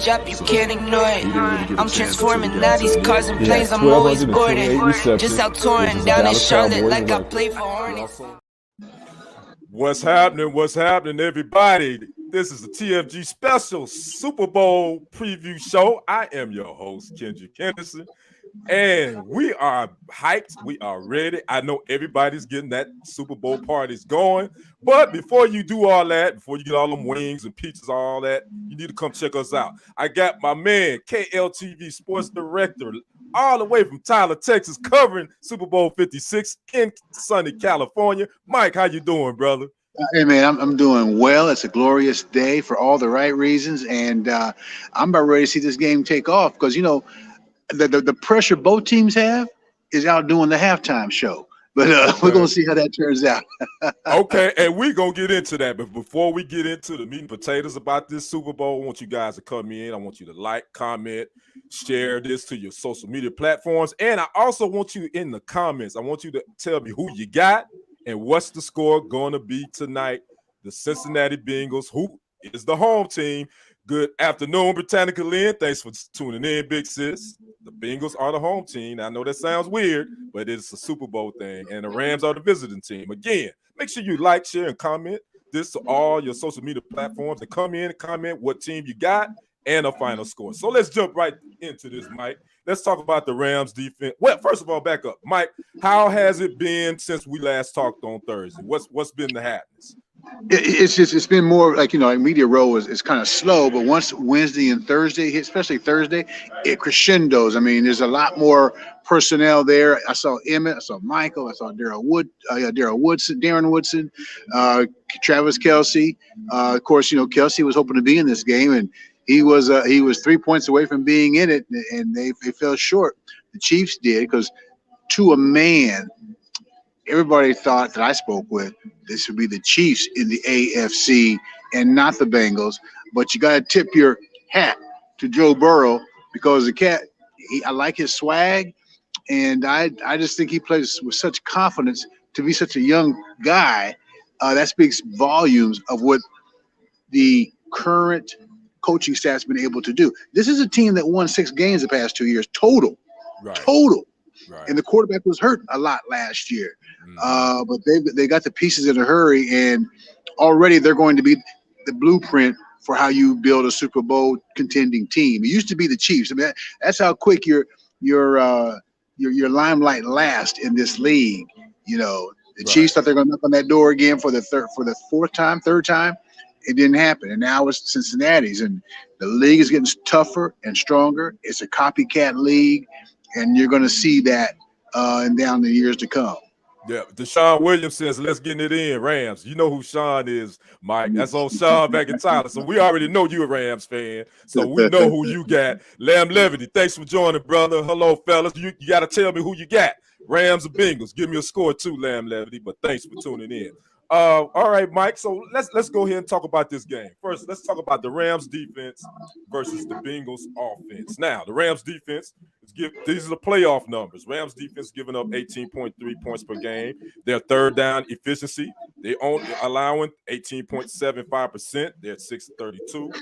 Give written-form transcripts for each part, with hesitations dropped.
Job, you can't ignore it. I'm transforming now these cars and planes. I'm always boarding. Just out touring down in Charlotte like I play for Hornets. What's happening? What's happening, everybody? This is the TFG special Super Bowl preview show. I am your host, Kendrick Henderson, and we are hyped. We are ready. I know everybody's getting that Super Bowl parties going, but before you do all that, before you get all them wings and pizzas, all that, you need to come check us out. I got my man, KLTV Sports Director, all the way from Tyler, Texas, covering Super Bowl 56 in sunny California. Mike, how you doing, brother? Hey, man, I'm doing well. It's a glorious day for all the right reasons, and I'm about ready to see this game take off because, you know, the pressure both teams have is outdoing the halftime show. But we're going to see how that turns out. Okay, and we're going to get into that. But before we get into the meat and potatoes about this Super Bowl, I want you guys to come in. I want you to like, comment, share this to your social media platforms. And I also want you in the comments, I want you to tell me who you got and what's the score going to be tonight. The Cincinnati Bengals, who is the home team. Good afternoon, Britannica Lynn. Thanks for tuning in, Big Sis. The Bengals are the home team. I know that sounds weird, but it's a Super Bowl thing, and the Rams are the visiting team. Again, make sure you like, share, and comment this to all your social media platforms, and come in and comment what team you got and a final score. So let's jump right into this, Mike. Let's talk about the Rams defense. Well, first of all, back up. Mike, how has it been since we last talked on Thursday? What's been the happenings? It's been more like, you know, media row is kind of slow, but once Wednesday and Thursday hit, especially Thursday, it crescendos. I mean, there's a lot more personnel there. I saw Emmett, I saw Michael, I saw Darren Woodson, Travis Kelce. Of course, you know, Kelce was hoping to be in this game, and he was 3 points away from being in it, and they fell short. The Chiefs did, because to a man, everybody thought that I spoke with, this would be the Chiefs in the AFC and not the Bengals. But you got to tip your hat to Joe Burrow, because the cat, I like his swag, and I just think he plays with such confidence to be such a young guy. That speaks volumes of what the current coaching staff's been able to do. This is a team that won 6 games the past 2 years total. Right. Right. And the quarterback was hurt a lot last year. But they got the pieces in a hurry, and already they're going to be the blueprint for how you build a Super Bowl contending team. It used to be the Chiefs. I mean, that's how quick your limelight lasts in this league. You know, the Chiefs thought they're going to knock on that door again for the third time. It didn't happen, and now it's Cincinnati's, and the league is getting tougher and stronger. It's a copycat league, and you're going to see that down the years to come. Yeah, Deshaun Williams says, let's get it in, Rams. You know who Sean is, Mike. That's old Sean back in Tyler. So we already know you're a Rams fan. So we know who you got. Lamb Levity, thanks for joining, brother. Hello, fellas. You got to tell me who you got. Rams or Bengals. Give me a score too, Lamb Levity, but thanks for tuning in. All right, Mike. So let's go ahead and talk about this game. First, let's talk about the Rams defense versus the Bengals offense. Now, the Rams defense these are the playoff numbers. Rams defense giving up 18.3 points per game. Their third down efficiency, they only allowing 18.75%. They're at 632.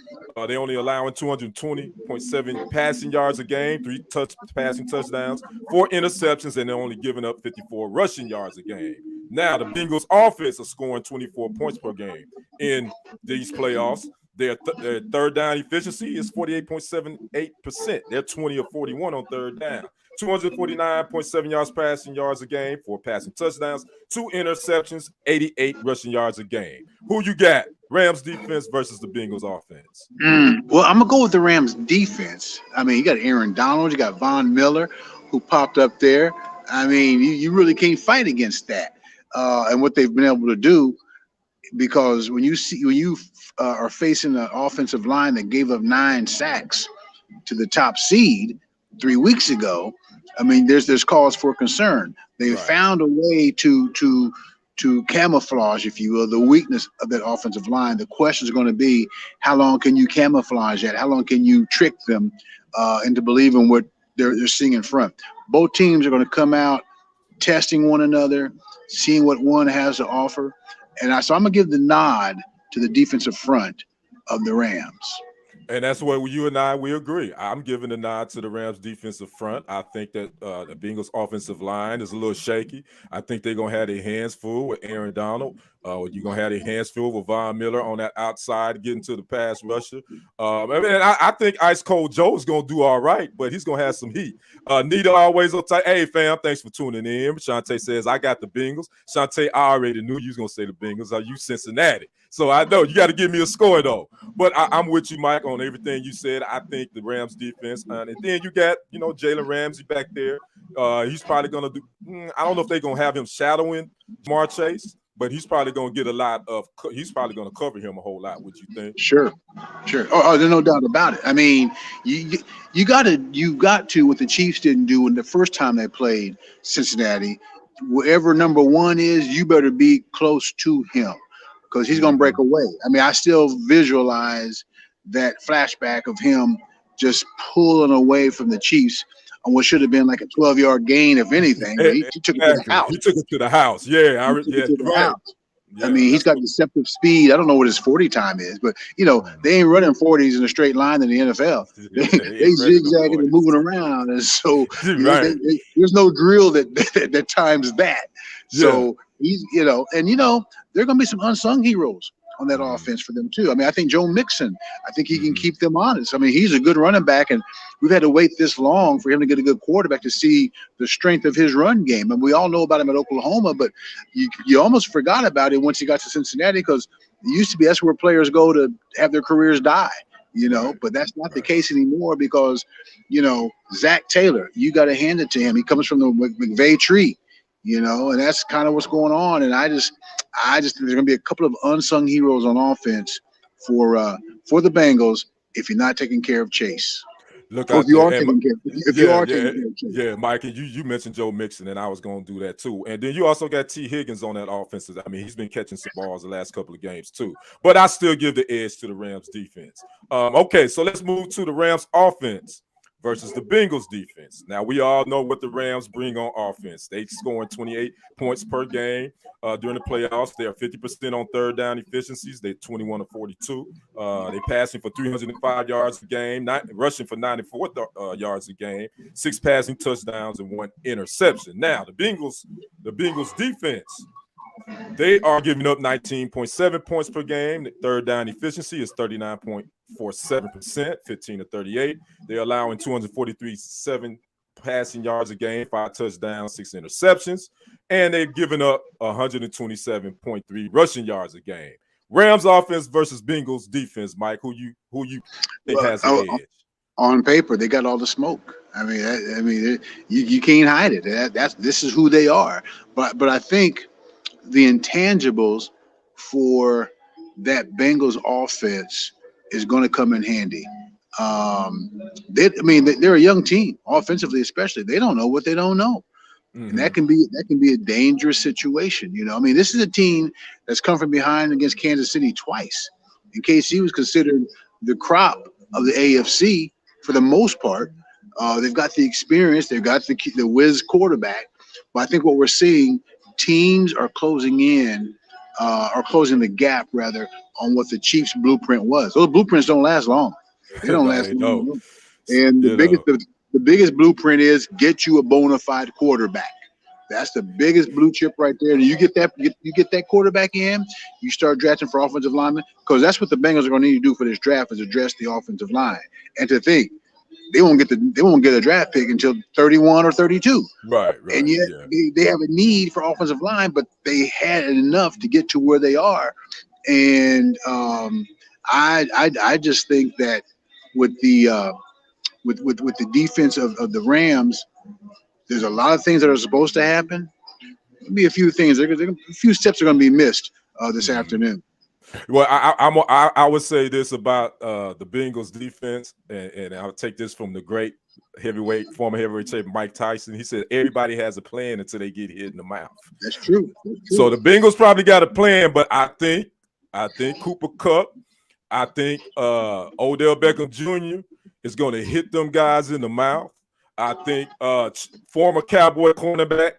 They only allowing 220.7 passing yards a game, 3 passing touchdowns, 4 interceptions, and they're only giving up 54 rushing yards a game. Now, the Bengals offense are scoring 24 points per game in these playoffs. Their third down efficiency is 48.78%. They're 20 of 41 on third down. 249.7 yards passing yards a game, 4 passing touchdowns, 2 interceptions, 88 rushing yards a game. Who you got? Rams defense versus the Bengals offense. Well, I'm going to go with the Rams defense. I mean, you got Aaron Donald, you got Von Miller, who popped up there. I mean, you really can't fight against that. And what they've been able to do, because when you are facing an offensive line that gave up 9 sacks to the top seed 3 weeks ago, I mean, there's cause for concern. They found a way to to camouflage, if you will, the weakness of that offensive line. The question is going to be, how long can you camouflage that? How long can you trick them into believing what they're seeing in front? Both teams are going to come out testing one another, seeing what one has to offer. And so I'm going to give the nod to the defensive front of the Rams. And that's where you and I, we agree. I'm giving a nod to the Rams defensive front. I think that the Bengals offensive line is a little shaky. I think they're going to have their hands full with Aaron Donald. You're going to have their hands full with Von Miller on that outside, getting to the pass rusher. I think Ice Cold Joe is going to do all right, but he's going to have some heat. Nita always on tight. Hey, fam, thanks for tuning in. Shante says, I got the Bengals. Shante, I already knew you was going to say the Bengals. Are you Cincinnati? So I know you got to give me a score, though. But I'm with you, Mike, on everything you said. I think the Rams defense, and then you got, Jalen Ramsey back there. He's probably going to do, I don't know if they're going to have him shadowing Jamar Chase, but he's probably going to get he's probably going to cover him a whole lot. What you think? Sure. Oh, there's no doubt about it. I mean, you got to, what the Chiefs didn't do in the first time they played Cincinnati, wherever number one is, you better be close to him, because he's going to break away. I mean, I still visualize that flashback of him just pulling away from the Chiefs on what should have been like a 12-yard gain, if anything. He took it to the house. He took it to the house. Yeah, house. Yeah, I mean, he's got deceptive speed. I don't know what his 40 time is, but, they ain't running 40s in a straight line in the NFL. They zigzagging and moving around. And so there's no drill that times that. So he's, there are going to be some unsung heroes on that offense for them too. I mean, I think Joe Mixon, I think he can keep them honest. I mean, he's a good running back, and we've had to wait this long for him to get a good quarterback to see the strength of his run game. And we all know about him at Oklahoma, but you almost forgot about it once he got to Cincinnati, because it used to be that's where players go to have their careers die, but that's not the case anymore, because, Zach Taylor, you got to hand it to him. He comes from the McVay tree. And that's kind of what's going on. And I just think there's going to be a couple of unsung heroes on offense for the Bengals if you're not taking care of Chase. If you are taking care of Chase. Yeah, Mike, and you mentioned Joe Mixon, and I was going to do that too. And then you also got T. Higgins on that offense. I mean, he's been catching some balls the last couple of games too. But I still give the edge to the Rams defense. Okay, so let's move to the Rams offense versus the Bengals defense. Now, we all know what the Rams bring on offense. They scoring 28 points per game during the playoffs. They are 50% on third down efficiencies. They're 21 of 42. They're passing for 305 yards a game, rushing for 94 yards a game, 6 passing touchdowns, and 1 interception. Now, the Bengals defense, they are giving up 19.7 points per game. The third down efficiency is 39.47%, 15 to 38. They're allowing 243 passing yards a game, 5 touchdowns, 6 interceptions, and they're giving up 127.3 rushing yards a game. Rams offense versus Bengals defense, Mike. Who you think has the edge? On paper, they got all the smoke. I mean, you can't hide it. This is who they are. But I think the intangibles for that Bengals offense is going to come in handy. They're a young team, offensively especially. They don't know what they don't know. And that can be a dangerous situation. This is a team that's come from behind against Kansas City twice. And KC was considered the crop of the AFC for the most part. They've got the experience, they've got the whiz quarterback. But I think what we're seeing, teams are closing the gap rather on what the Chiefs' blueprint was. Those blueprints don't last long. They don't last long. And the biggest blueprint is get you a bona fide quarterback. That's the biggest blue chip right there. And you get that quarterback in, you start drafting for offensive linemen, because that's what the Bengals are going to need to do for this draft, is address the offensive line. And to think they won't get a draft pick until 31 or 32. Right. And yet they have a need for offensive line, but they had enough to get to where they are. And I just think that with the defense of the Rams, there's a lot of things that are supposed to happen. There'll be a few things. A few steps are going to be missed this afternoon. Well, I would say this about the Bengals defense, and I'll take this from the great former heavyweight champion Mike Tyson. He said everybody has a plan until they get hit in the mouth. That's true. So the Bengals probably got a plan, but I think Cooper Kupp, I think Odell Beckham Jr. is going to hit them guys in the mouth. I think former Cowboy cornerback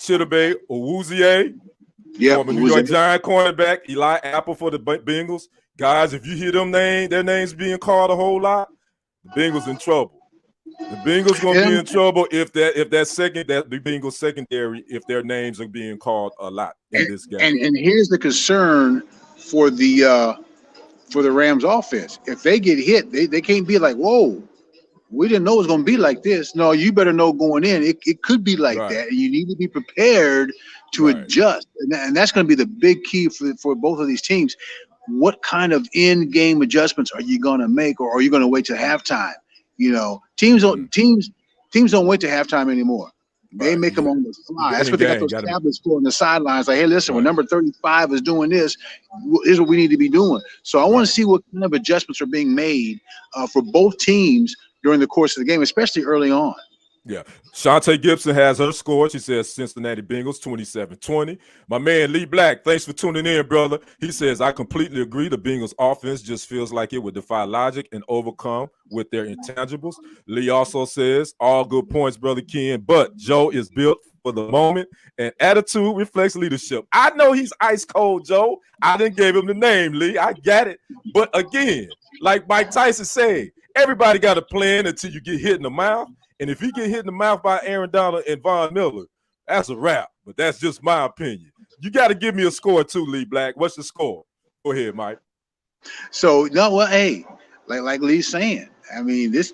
Chidobe Awuzie, former New York Giant cornerback Eli Apple for the Bengals. Guys, if you hear their names being called a whole lot, the Bengals in trouble. The Bengals gonna be in trouble if the Bengals secondary, if their names are being called a lot in this game. And here's the concern for the Rams offense. If they get hit, they can't be like, whoa, we didn't know it was gonna be like this. No, you better know going in, it could be like that. And you need to be prepared to adjust. And that's gonna be the big key for both of these teams. What kind of in-game adjustments are you gonna make, or are you gonna wait till halftime? You know, teams don't wait till halftime anymore. They make them on the fly. That's what they got those tablets for on the sidelines. Like, hey, listen, when number 35 is doing this, here's what we need to be doing. So I want to see what kind of adjustments are being made for both teams during the course of the game, especially early on. Yeah. Shantae Gibson has her score. She says Cincinnati Bengals 27-20. My man Lee Black, thanks for tuning in, brother. He says, I completely agree. The Bengals offense just feels like it would defy logic and overcome with their intangibles. Lee also says, all good points, brother Ken, but Joe is built for the moment and attitude reflects leadership. I know he's ice cold, Joe. I didn't give him the name, Lee. I get it. But again, like Mike Tyson said, everybody got a plan until you get hit in the mouth. And if he get hit in the mouth by Aaron Donald and Von Miller, that's a wrap. But that's just my opinion. You got to give me a score too, Lee Black. What's the score? Go ahead, Mike. So no, well, hey, like Lee's saying, I mean, this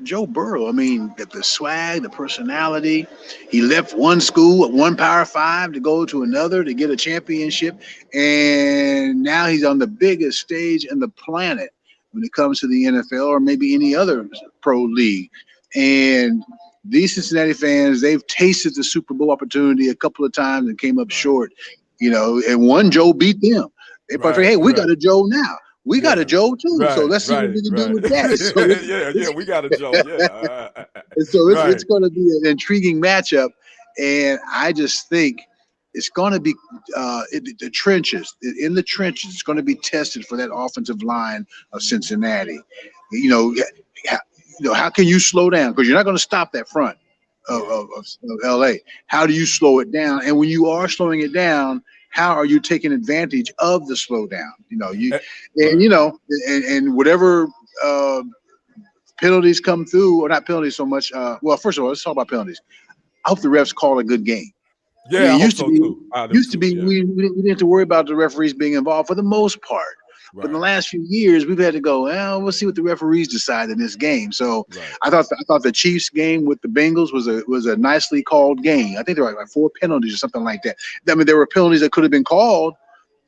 Joe Burrow, I mean, the swag, the personality. He left one school at one Power 5 to go to another to get a championship, and now he's on the biggest stage in the planet when it comes to the NFL or maybe any other pro league. And these Cincinnati fans, they've tasted the Super Bowl opportunity a couple of times and came up short, you know, and one Joe beat them. They probably think, hey, we got a Joe now. We got a Joe too. So let's see what we can do with that. So we got a Joe. Yeah. And so it's going to be an intriguing matchup. And I just think it's going to be the trenches. In the trenches, it's going to be tested for that offensive line of Cincinnati. You know, how can you slow down? Because you're not going to stop that front of LA. How do you slow it down? And when you are slowing it down, how are you taking advantage of the slowdown? You know, and whatever penalties come through, or not penalties so much. Well, first of all, let's talk about penalties. I hope the refs call a good game. Yeah, I mean, it used to be we didn't have to worry about the referees being involved for the most part. But in the last few years, we've had to go, well, we'll see what the referees decide in this game. So I thought the Chiefs game with the Bengals was a nicely called game. I think there were like 4 penalties or something like that. I mean, there were penalties that could have been called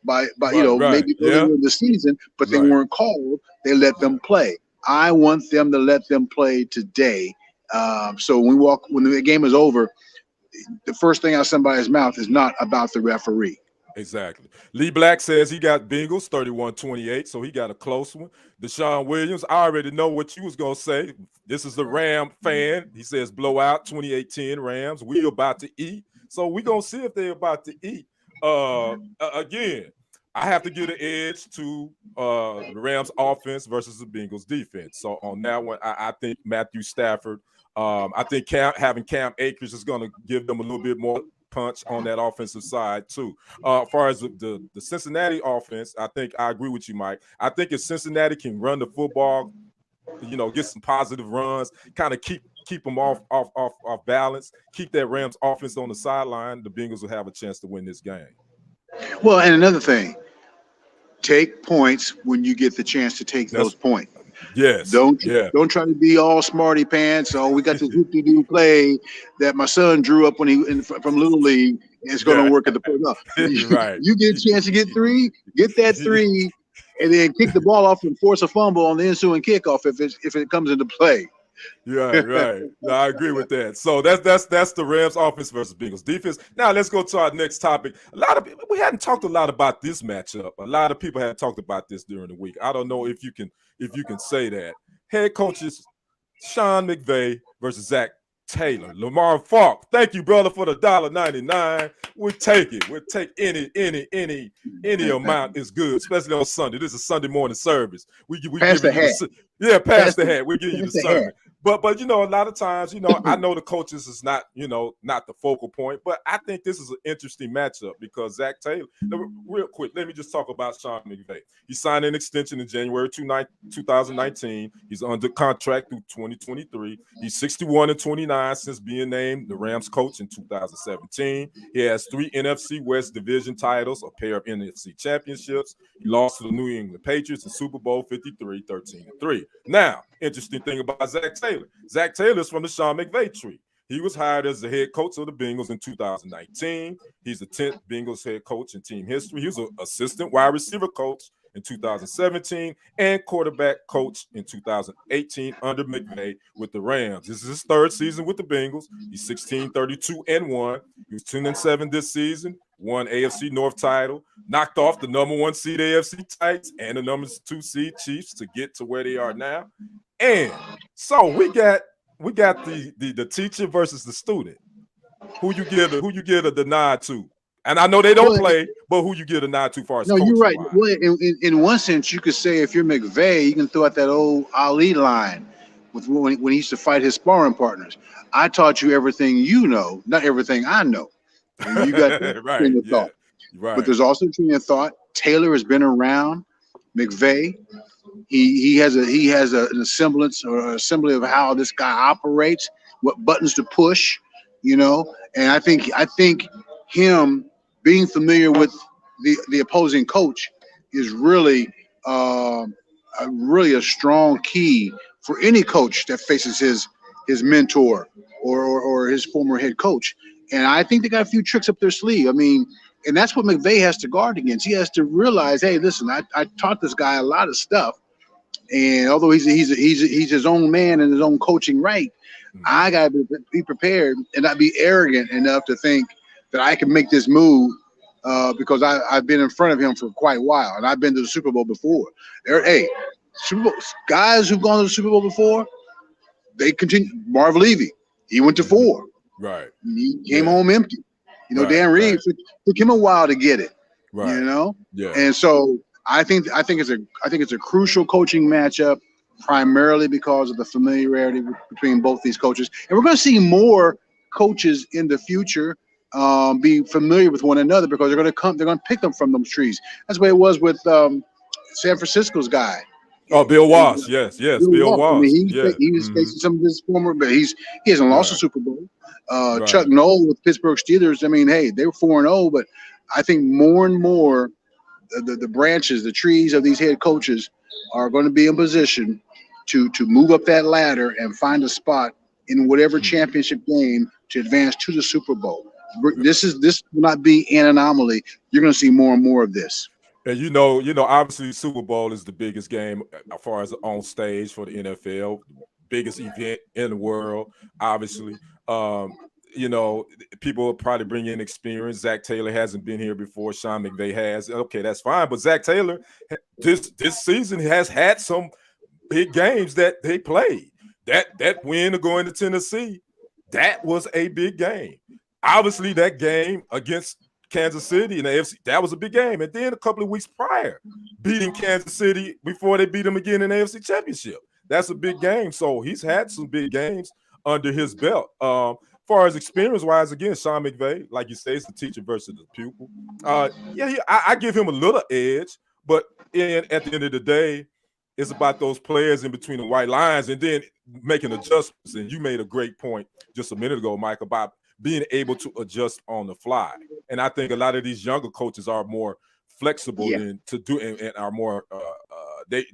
by maybe earlier in the season, but they weren't called. They let them play. I want them to let them play today. So when the game is over, the first thing out of somebody's mouth is not about the referee. Exactly. Lee Black says he got Bengals 31-28, so he got a close one. Deshaun Williams, I already know what you was going to say. This is the Ram fan. He says blowout 28-10 Rams. We about to eat. So we're going to see if they're about to eat. Again, I have to give an edge to the Rams offense versus the Bengals defense. So on that one, I think Matthew Stafford, I think having Cam Akers is going to give them a little bit more punch on that offensive side too. As far as the Cincinnati offense, I think I agree with you, Mike. I think if Cincinnati can run the football, get some positive runs, kind of keep them off balance, keep that Rams offense on the sideline, the Bengals will have a chance to win this game. Well, and another thing, take points when you get the chance to take those points. Yes. Don't try to be all smarty pants. Oh, we got this hoop-de-doo play that my son drew up from Little League. And it's going to work at the point. No. You get a chance to get 3, get that 3, and then kick the ball off and force a fumble on the ensuing kickoff if it comes into play. Yeah, right. No, I agree with that. So that's the Rams offense versus Bengals defense. Now let's go to our next topic. A lot of people, we hadn't talked a lot about this matchup. A lot of people had talked about this during the week. I don't know if you can say that. Head coaches Sean McVay versus Zach Taylor. Lamar Falk, thank you, brother, for the $1.99. We'll take it. We'll take any amount is good, especially on Sunday. This is Sunday morning service. We Pass give the hat. pass the hat. We give you the sermon. But you know, a lot of times, you know, I know the coaches is not, you know, not the focal point, but I think this is an interesting matchup because Zach Taylor, real quick, let me just talk about Sean McVay. He signed an extension in January 2019. He's under contract through 2023. He's 61-29 since being named the Rams coach in 2017. He has 3 NFC West division titles, a pair of NFC championships. He lost to the New England Patriots in Super Bowl 53, 13-3. Now, interesting thing about Zach Taylor. Zach Taylor's from the Sean McVay tree. He was hired as the head coach of the Bengals in 2019. He's the 10th Bengals head coach in team history. He was an assistant wide receiver coach in 2017 and quarterback coach in 2018 under McVay with the Rams. This is his 3rd season with the Bengals. He's 16-32-1. He was 10-7 this season. Won AFC North title, knocked off the number 1 seed AFC Titans and the number 2 seed Chiefs to get to where they are now. And so we got the teacher versus the student. Who you give the nod to? And I know they don't play, but who you give the nod to far as you're right. wise? Well, in one sense, you could say if you're McVay, you can throw out that old Ali line with when he used to fight his sparring partners. I taught you everything you know, not everything I know. And you got that right, train of thought. Right. But there's also a train of thought. Taylor has been around McVay. He has an semblance or an assembly of how this guy operates, what buttons to push, you know. And I think him being familiar with the opposing coach is really a strong key for any coach that faces his mentor or his former head coach. And I think they got a few tricks up their sleeve. I mean, and that's what McVay has to guard against. He has to realize, hey, listen, I taught this guy a lot of stuff. And although he's his own man and his own coaching right, I got to be prepared and not be arrogant enough to think that I can make this move because I've been in front of him for quite a while. And I've been to the Super Bowl before. Super Bowl guys who've gone to the Super Bowl before, they continue. Marv Levy, he went to 4. Right. He came home empty. You know, Right, Dan Reeves took him a while to get it. Right. You know? Yeah. And so I think it's a crucial coaching matchup, primarily because of the familiarity between both these coaches. And we're going to see more coaches in the future be familiar with one another because they're going to pick them from those trees. That's the way it was with San Francisco's guy. Oh, Bill Walsh. Yes, Bill Walsh. I mean, he was facing some of his former, but he hasn't lost a Super Bowl. Chuck Noll with Pittsburgh Steelers. I mean, hey, they were 4-0, but I think more and more the branches, the trees of these head coaches are going to be in position to move up that ladder and find a spot in whatever championship game to advance to the Super Bowl. This will not be an anomaly. You're going to see more and more of this. And you know, obviously Super Bowl is the biggest game as far as on stage for the NFL, biggest event in the world, obviously. You know, people will probably bring in experience. Zach Taylor hasn't been here before. Sean McVay has. Okay, that's fine. But Zach Taylor, this season has had some big games that they played. That win to go into Tennessee, that was a big game. Obviously, that game against Kansas City in the AFC, that was a big game. And then a couple of weeks prior, beating Kansas City before they beat them again in the AFC Championship. That's a big game. So he's had some big games under his belt. Far as experience-wise, again, Sean McVay, like you say, is the teacher versus the pupil. I give him a little edge, but at the end of the day, it's about those players in between the white lines and then making adjustments. And you made a great point just a minute ago, Mike, about being able to adjust on the fly. And I think a lot of these younger coaches are more flexible than to do and are more they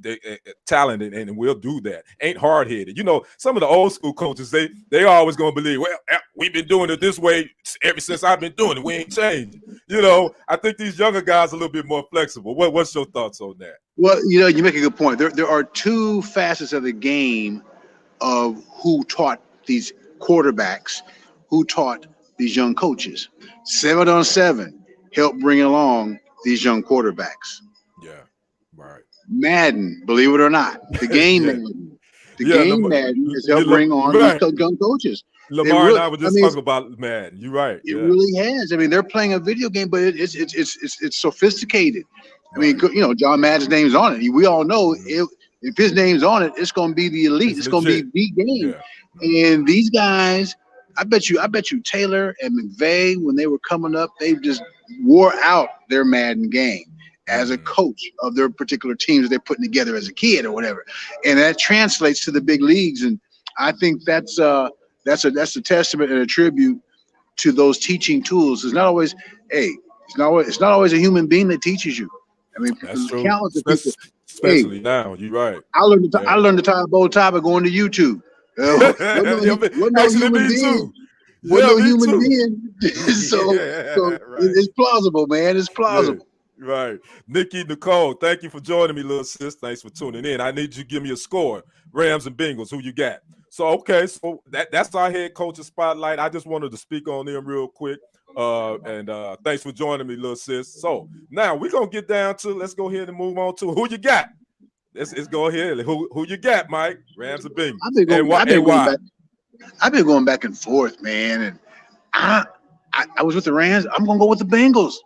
talented and will do that. Ain't hard-headed. You know, some of the old school coaches, they always gonna believe, well, we've been doing it this way ever since I've been doing it. We ain't changing. You know, I think these younger guys are a little bit more flexible. What's your thoughts on that? Well, you know, you make a good point. There are two facets of the game of who taught these quarterbacks, who taught these young coaches. 7-on-7 helped bring along these young quarterbacks. Yeah, right. Madden, believe it or not, the game Yeah. Madden. Yeah, Madden has helped bring on these young coaches. Lamar and I were just talking about Madden. You're right. It really has. I mean, they're playing a video game, but it's sophisticated. I mean, you know, John Madden's name's on it. We all know if his name's on it, it's going to be the elite. It's going to be the game. Yeah. And these guys, I bet you Taylor and McVay, when they were coming up, they just wore out their Madden game as a coach of their particular teams that they're putting together as a kid or whatever. And that translates to the big leagues. And I think that's a testament and a tribute to those teaching tools. It's not always, it's not always a human being that teaches you. I mean, that's true. Especially now, you're right. I learned to tie a bow tie by going to YouTube. It's plausible, man. It's plausible. Right. Nikki Nicole, thank you for joining me, little sis. Thanks for tuning in. I need you to give me a score. Rams and Bengals, who you got? So that's our head coach's spotlight. I just wanted to speak on them real quick. And thanks for joining me, little sis. So now we're gonna get down to, let's go ahead and move on to who you got. Let's go ahead. Who you got, Mike? Rams and Bengals. I've been going back and forth, man. And I was with the Rams. I'm gonna go with the Bengals.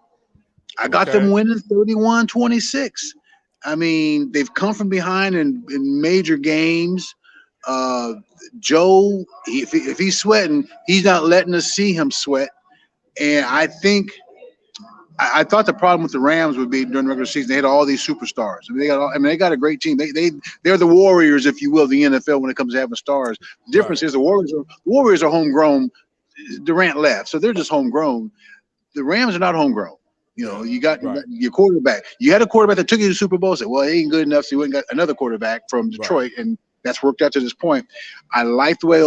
I got them winning 31-26. I mean, they've come from behind in major games. Joe, if he's sweating, he's not letting us see him sweat. And I thought the problem with the Rams would be during the regular season, they had all these superstars. I mean, they got a great team. They're the Warriors, if you will, the NFL when it comes to having stars. The difference is the Warriors are homegrown. Durant left, so they're just homegrown. The Rams are not homegrown. You know, you got your quarterback. You had a quarterback that took you to the Super Bowl. Said, "Well, he ain't good enough." So you went and got another quarterback from Detroit, and that's worked out to this point. I like the way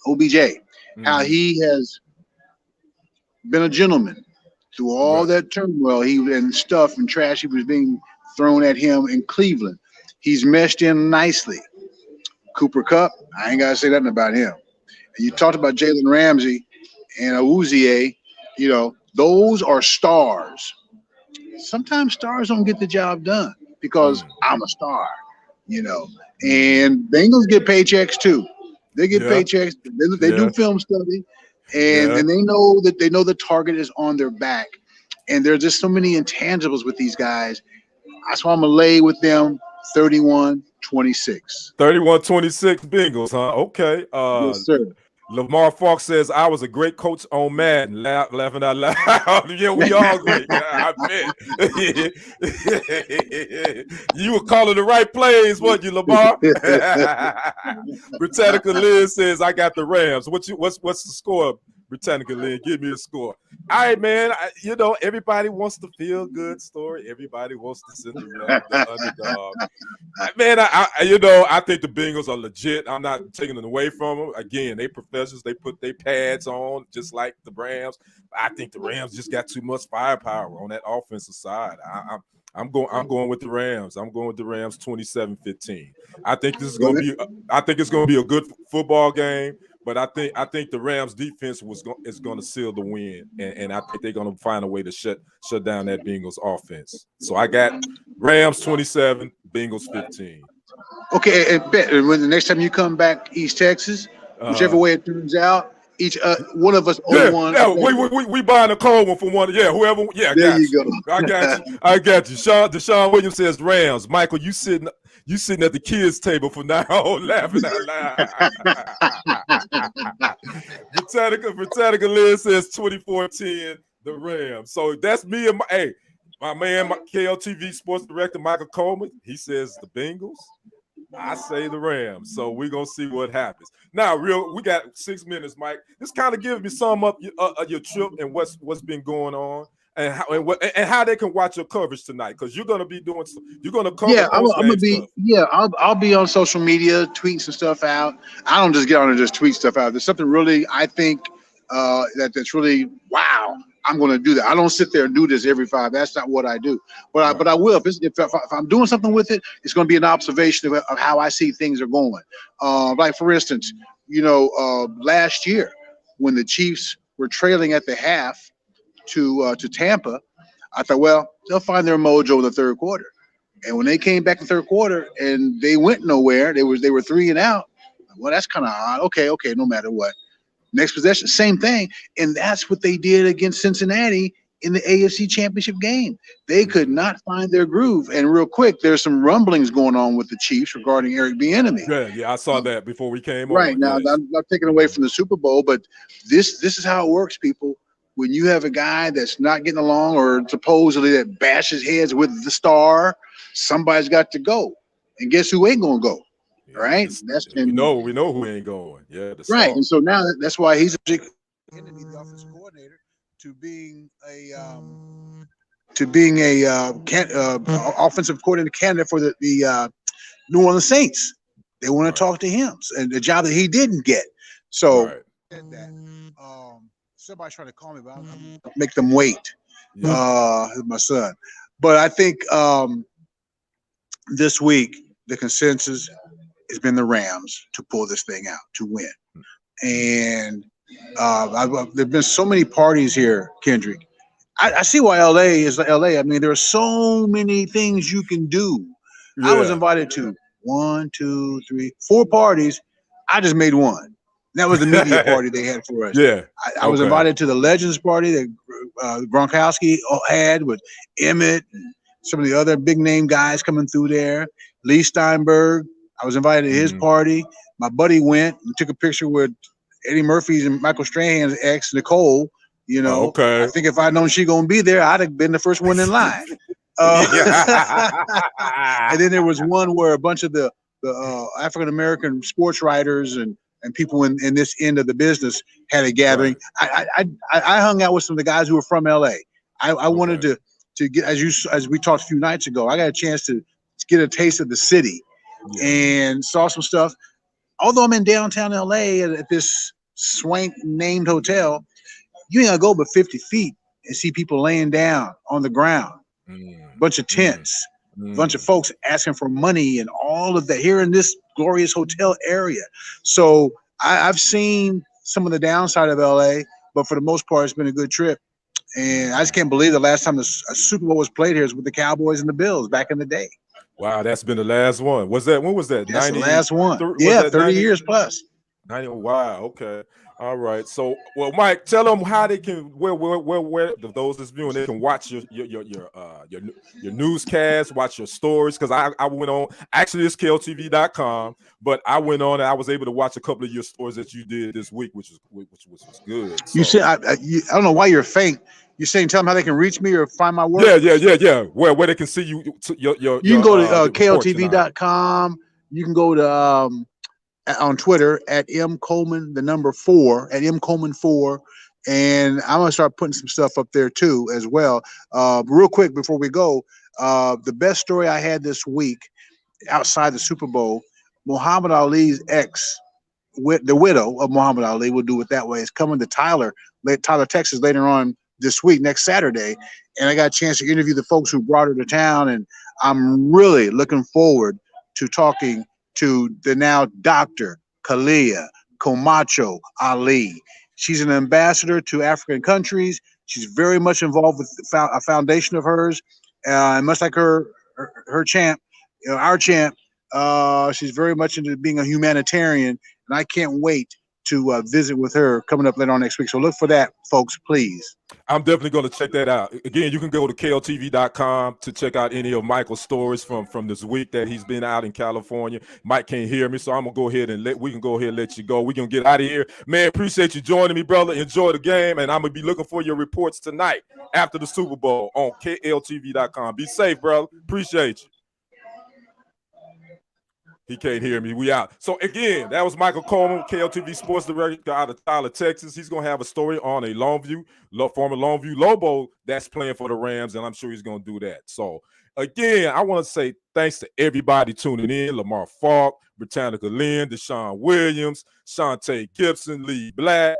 OBJ, how he has been a gentleman through all that turmoil and stuff and trash he was being thrown at him in Cleveland. He's meshed in nicely. Cooper Kupp, I ain't gotta say nothing about him. And you talked about Jalen Ramsey and Awuzie. You know, those are stars. Sometimes stars don't get the job done because I'm a star, you know. And Bengals get paychecks too. They get paychecks. They do film study, and they know the target is on their back. And there's just so many intangibles with these guys. That's why I'm gonna lay with them 31-26. 31-26 Bengals, huh? Okay. Yes, sir. Lamar Fox says, I was a great coach on Madden. Laughing out loud. Yeah, we all great. I bet. You were calling the right plays, weren't you, Lamar? Britannica Liz says, I got the Rams. What's the score, Britannica Liz? Give me a score. All right, man. You know, everybody wants the feel-good story. Everybody wants to send the underdog. Man, I think the Bengals are legit. I'm not taking it away from them. Again, they professionals. They put their pads on just like the Rams. I think the Rams just got too much firepower on that offensive side. I'm going with the Rams. I'm going with the Rams 27-15. I think it's going to be a good football game. But I think the Rams defense is going to seal the win, and I think they're going to find a way to shut down that Bengals offense. So I got Rams 27, Bengals 15. Okay, and when the next time you come back East Texas, whichever way it turns out, each one of us owe one. Yeah, we buying a cold one for one. Yeah, whoever. Yeah, there you go. I got you. Deshaun Williams says Rams. Michael, you sitting at the kids' table for now, laughing out loud. Britannica Liz says 24-10 the Rams. So that's me and my man, my KLTV sports director Michael Coleman. He says the Bengals. I say the Rams. So we're gonna see what happens. Now, we got 6 minutes, Mike. This kind of gives me some up your trip and what's been going on. And how they can watch your coverage tonight, because you're gonna be doing. You're gonna cover. Yeah, I'm gonna be. Stuff. Yeah, I'll be on social media, tweeting some stuff out. I don't just get on and just tweet stuff out. There's something really, I think, that's really wow. I'm going to do that. I don't sit there and do this every 5. That's not what I do. But I will. If I'm doing something with it, it's going to be an observation of how I see things are going. Like for instance, last year when the Chiefs were trailing at the half to Tampa, I thought, well, they'll find their mojo in the third quarter. And when they came back in the third quarter and they went nowhere, they were 3 and out. Well, that's kind of odd. Okay, no matter what. Next possession, same thing. And that's what they did against Cincinnati in the AFC Championship game. They could not find their groove. And real quick, there's some rumblings going on with the Chiefs regarding Eric Bieniemy. Yeah, I saw that before we came right on. Now, yes. I'm not taking away from the Super Bowl, but this is how it works, people. When you have a guy that's not getting along or supposedly that bashes heads with the star, somebody's got to go. And guess who ain't going to go? Right? We know who ain't going. Yeah, right. And so now that's why he's the offensive coordinator to being a offensive coordinator candidate for the New Orleans Saints. They want to talk to him, and the job that he didn't get. So somebody's trying to call me, but I'll make them wait. My son. But I think this week the consensus has been the Rams to pull this thing out, to win. And there've been so many parties here, Kendrick. I see why LA is LA. I mean, there are so many things you can do. Yeah. I was invited to 1, 2, 3, 4 parties. I just made one. That was the media party they had for us. Yeah. I was invited to the Legends party that Gronkowski had with Emmett and some of the other big name guys coming through there. Lee Steinberg. I was invited to his party. My buddy went and took a picture with Eddie Murphy's and Michael Strahan's ex, Nicole. I think if I'd known she gonna be there, I'd have been the first one in line. And then there was one where a bunch of the African American sports writers and people in this end of the business had a gathering. Right. I hung out with some of the guys who were from LA. I wanted to get, as we talked a few nights ago, I got a chance to get a taste of the city. And saw some stuff. Although I'm in downtown LA at this swank named hotel, you ain't gonna go but 50 feet and see people laying down on the ground. Bunch of tents, bunch of folks asking for money and all of that here in this glorious hotel area. So I've seen some of the downside of LA, but for the most part, it's been a good trip. And I just can't believe the last time a Super Bowl was played here is with the Cowboys and the Bills back in the day. Wow, that's been the last one. When was that? That's the last one. 30 years plus. 90. Wow. Okay. All right. So, well, Mike, tell them how they can where those that's viewing, they can watch your newscast, watch your stories. Because I went on. Actually, it's kltv.com, but I went on and I was able to watch a couple of your stories that you did this week, which was good. So. You said I don't know why you're faint. You're saying tell them how they can reach me or find my work? Yeah. Where they can see you. You can go to kltv.com. You can go to on Twitter at mcoleman, the number 4 at mcoleman4, and I'm gonna start putting some stuff up there too as well. Real quick before we go, the best story I had this week outside the Super Bowl, Muhammad Ali's ex, the widow of Muhammad Ali, we'll do it that way, is coming to Tyler, Texas later on this week, next Saturday, and I got a chance to interview the folks who brought her to town, and I'm really looking forward to talking to the now Dr. Kalia Comacho Ali. She's an ambassador to African countries. She's very much involved with a foundation of hers, and much like her champ, our champ, she's very much into being a humanitarian, and I can't wait to visit with her coming up later on next week. So look for that, folks, please. I'm definitely going to check that out. Again, you can go to kltv.com to check out any of Michael's stories from this week that he's been out in California. Mike can't hear me, so I'm going to go ahead and let you go. We're going to get out of here. Man, appreciate you joining me, brother. Enjoy the game, and I'm going to be looking for your reports tonight after the Super Bowl on kltv.com. Be safe, brother. Appreciate you. He can't hear me. We out. So, again, that was Michael Coleman, KLTV Sports Director out of Tyler, Texas. He's going to have a story on a former Longview Lobo that's playing for the Rams, and I'm sure he's going to do that. So, again, I want to say thanks to everybody tuning in. Lamar Falk, Britannica Lynn, Deshaun Williams, Shantae Gibson, Lee Black.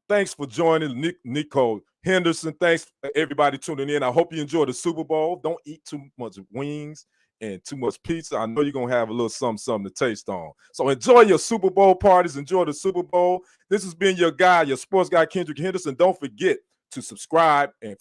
Thanks for joining Nico Henderson. Thanks everybody tuning in. I hope you enjoy the Super Bowl. Don't eat too much wings and too much pizza. I know you're going to have a little something to taste on. So enjoy your Super Bowl parties. Enjoy the Super Bowl. This has been your guy, your sports guy, Kendrick Henderson. Don't forget to subscribe and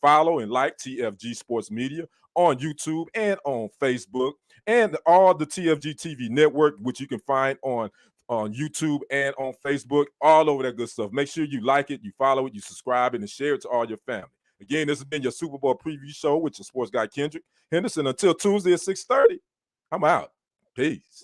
follow and like TFG Sports Media on YouTube and on Facebook and all the TFG TV network, which you can find on YouTube and on Facebook, all over that good stuff. Make sure you like it, you follow it, you subscribe it, and share it to all your family. Again, this has been your Super Bowl preview show with your sports guy, Kendrick Henderson. Until Tuesday at 6:30, I'm out. Peace.